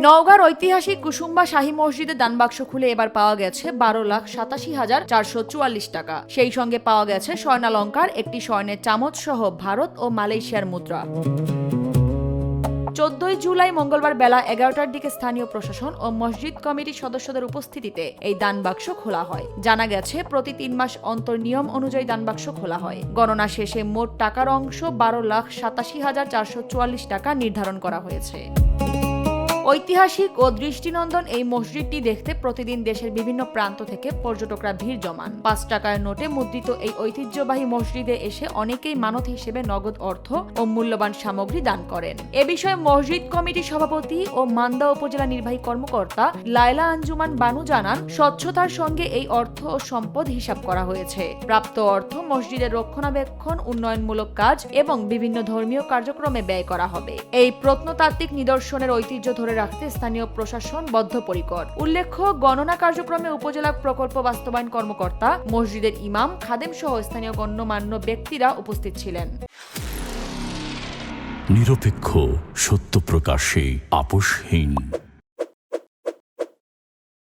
নওগাঁর ঐতিহাসিক কুসুম্বা শাহী মসজিদে দানবাক্স খুলে এবার পাওয়া গেছে 12,87,444 টাকা। সেই সঙ্গে পাওয়া গেছে স্বর্ণালংকার, একটি স্বর্ণের চামচ সহ ভারত ও মালয়েশিয়ার মুদ্রা। 14 জুলাই মঙ্গলবার বেলা 11টার দিকে স্থানীয় প্রশাসন ও মসজিদ কমিটির সদস্যদের উপস্থিতিতে এই দানবাক্স খোলা হয়। জানা গেছে, প্রতি 3 মাস অন্তর নিয়ম অনুযায়ী দানবাক্স খোলা হয়। গণনা শেষে মোট টাকার অংশ 12,87,444 টাকা নির্ধারণ করা হয়েছে। ঐতিহাসিক ও দৃষ্টিনন্দন এই মসজিদটি দেখতে প্রতিদিন দেশের বিভিন্ন প্রান্ত থেকে পর্যটকরা ভিড় জমান। 5 টাকার নোটে মুদ্রিত এই ঐতিহ্যবাহী মসজিদে এসে অনেকেই মানত হিসেবে নগদ অর্থ ও মূল্যবান সামগ্রী দান করেন। এ বিষয়ে মসজিদ কমিটির সভাপতি ও মান্দা উপজেলা নির্বাহী কর্মকর্তা লায়লা আঞ্জুমান বানু জানান, স্বচ্ছতার সঙ্গে এই অর্থ ও সম্পদ হিসাব করা হয়েছে। প্রাপ্ত অর্থ মসজিদের রক্ষণাবেক্ষণ, উন্নয়নমূলক কাজ এবং বিভিন্ন ধর্মীয় কার্যক্রমে ব্যয় করা হবে। এই প্রত্নতাত্ত্বিক নিদর্শনের ঐতিহ্য ধরে রাখতে স্থানীয় প্রশাসন বদ্ধপরিকর। উল্লেখ্য, গণনা কার্যক্রমে উপজেলা প্রকল্প বাস্তবায়ন কর্মকর্তা, মসজিদের ইমাম, খাদেম সহ স্থানীয় গণ্যমান্য ব্যক্তিরা উপস্থিত ছিলেন। নিরপেক্ষ, সত্য প্রকাশে আপোষহীন।